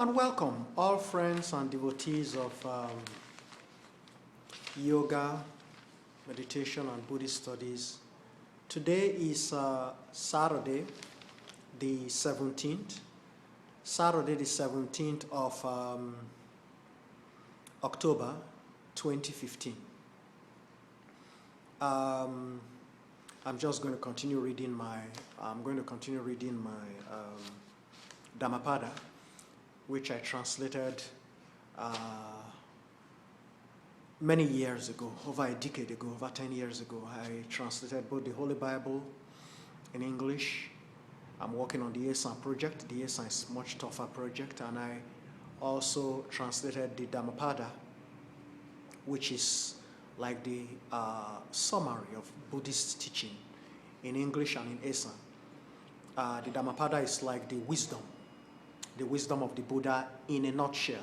And welcome all friends and devotees of yoga, meditation, and Buddhist studies. Today is Saturday, the 17th. Saturday, the 17th of October, 2015. I'm just going to continue reading my. Dhammapada, which I translated many years ago, over a decade ago, over 10 years ago. I translated both the Holy Bible in English. I'm working on the ASAN project. The ASAN is a much tougher project, and I also translated the Dhammapada, which is like the summary of Buddhist teaching in English and in ASAN. The Dhammapada is like the wisdom of the Buddha in a nutshell.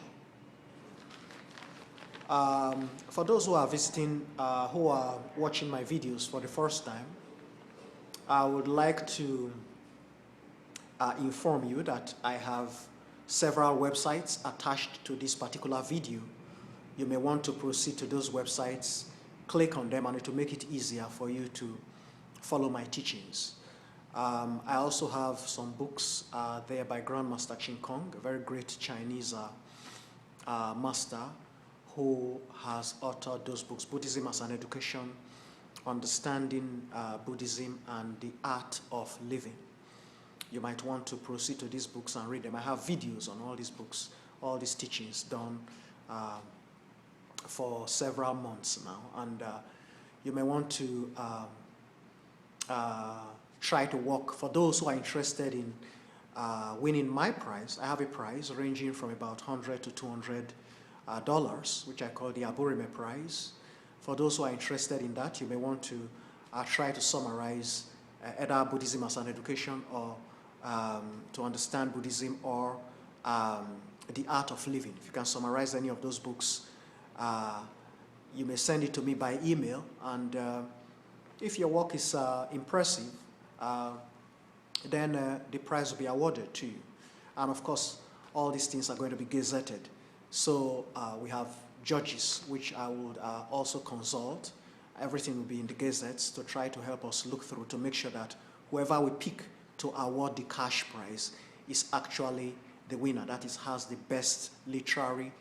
For those who are visiting, who are watching my videos for the first time, I would like to inform you that I have several websites attached to this particular video. You may want to proceed to those websites, click on them, and it will make it easier for you to follow my teachings. I also have some books there by Grandmaster Ching Kong, a very great Chinese master who has authored those books, Buddhism as an Education, Understanding Buddhism, and the Art of Living. You might want to proceed to these books and read them. I have videos on all these books, all these teachings done for several months now, and you may want to try to work. For those who are interested in winning my prize, I have a prize ranging from about $100 to $200, which I call the Aburime prize. For those who are interested in that, you may want to try to summarize either Buddhism as an Education, or to understand Buddhism, or the Art of Living. If you can summarize any of those books, you may send it to me by email, and if your work is impressive, then the prize will be awarded to you. And of course, all these things are going to be gazetted. So we have judges, which I would also consult. Everything will be in the gazettes to try to help us look through to make sure that whoever we pick to award the cash prize is actually the winner. That is, has the best literary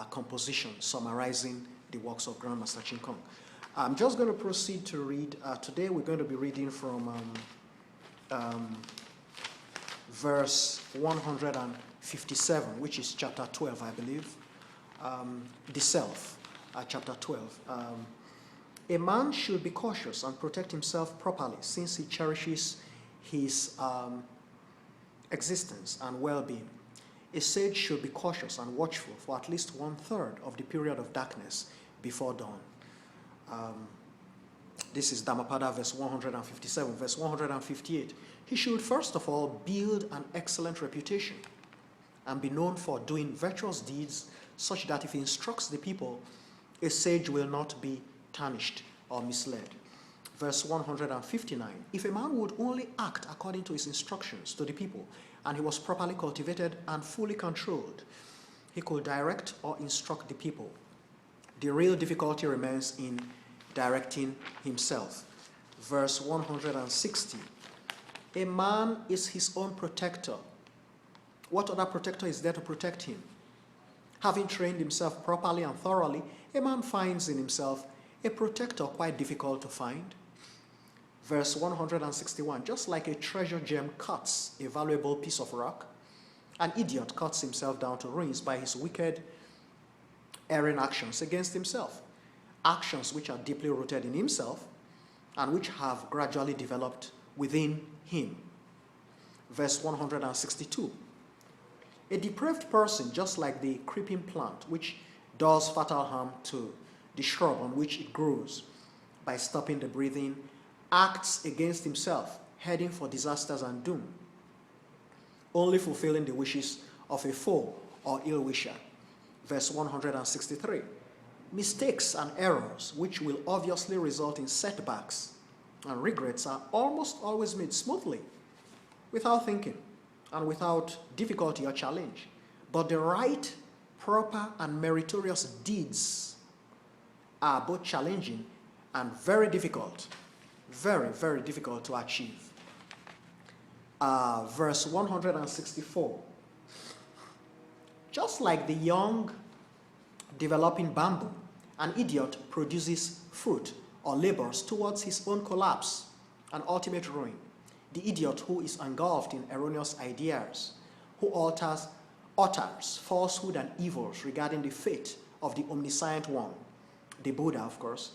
composition summarizing the works of Grandmaster Ching Kong. I'm just going to proceed to read. Today we're going to be reading from verse 157, which is chapter 12, I believe. The Self, chapter 12. A man should be cautious and protect himself properly, since he cherishes his existence and well-being. A sage should be cautious and watchful for at least 1/3 of the period of darkness before dawn. This is Dhammapada, verse 157. Verse 158. He should first of all build an excellent reputation and be known for doing virtuous deeds, such that if he instructs the people, a sage will not be tarnished or misled. Verse 159. If a man would only act according to his instructions to the people, and he was properly cultivated and fully controlled, he could direct or instruct the people. The real difficulty remains in directing himself. Verse 160. A man is his own protector. What other protector is there to protect him? Having trained himself properly and thoroughly, a man finds in himself a protector quite difficult to find. Verse 161. Just like a treasure gem cuts a valuable piece of rock, an idiot cuts himself down to ruins by his wicked, erring actions against himself. Actions which are deeply rooted in himself and which have gradually developed within him. Verse 162. A depraved person, just like the creeping plant which does fatal harm to the shrub on which it grows by stopping the breathing, acts against himself, heading for disasters and doom, only fulfilling the wishes of a foe or ill-wisher. Verse 163. Mistakes and errors, which will obviously result in setbacks and regrets, are almost always made smoothly, without thinking and without difficulty or challenge, But the right, proper, and meritorious deeds are both challenging and very difficult, very, very difficult to achieve. Verse 164. Just like the young developing bamboo, an idiot produces fruit or labors towards his own collapse and ultimate ruin. The idiot who is engulfed in erroneous ideas, who utters falsehood and evils regarding the fate of the omniscient one, the Buddha, of course,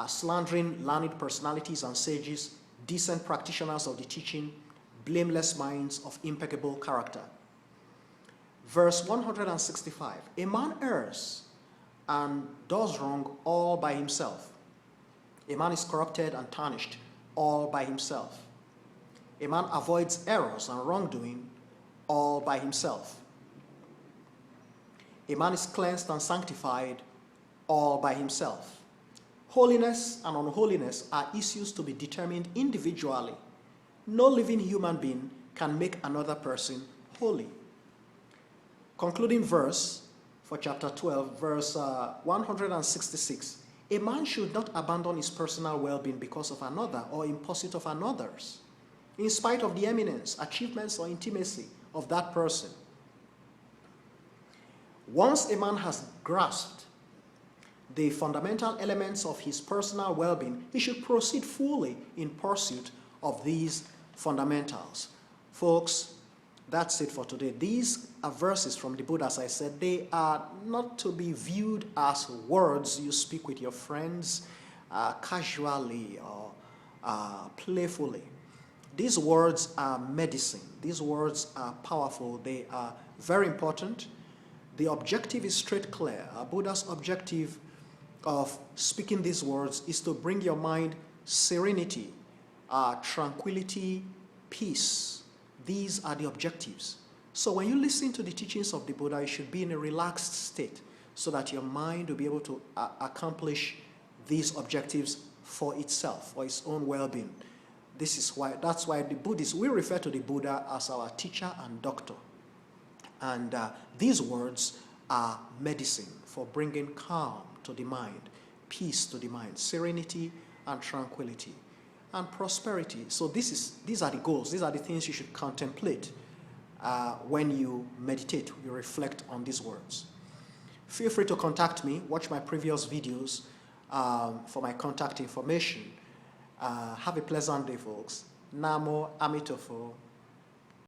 slandering learned personalities and sages, decent practitioners of the teaching, blameless minds of impeccable character. Verse 165, a man errs and does wrong all by himself. A man is corrupted and tarnished all by himself. A man avoids errors and wrongdoing all by himself. A man is cleansed and sanctified all by himself. Holiness and unholiness are issues to be determined individually. No living human being can make another person holy. Concluding verse for chapter 12, verse 166. A man should not abandon his personal well-being because of another or in pursuit of another's, in spite of the eminence, achievements, or intimacy of that person. Once a man has grasped the fundamental elements of his personal well-being, he should proceed fully in pursuit of these fundamentals. Folks, that's it for today. These are verses from the Buddha, as I said. They are not to be viewed as words you speak with your friends casually or playfully. These words are medicine. These words are powerful. They are very important. The objective is straight clear. Buddha's objective of speaking these words is to bring your mind serenity, tranquility, peace. These are the objectives. So when you listen to the teachings of the Buddha, you should be in a relaxed state so that your mind will be able to accomplish these objectives for itself, for its own well-being. That's why the Buddhists, we refer to the Buddha as our teacher and doctor. And these words are medicine for bringing calm to the mind, peace to the mind, serenity and tranquility, and prosperity. So these are the goals. These are the things you should contemplate when you meditate, you reflect on these words. Feel free to contact me. Watch my previous videos for my contact information. Have a pleasant day, folks. Namo Amitofo.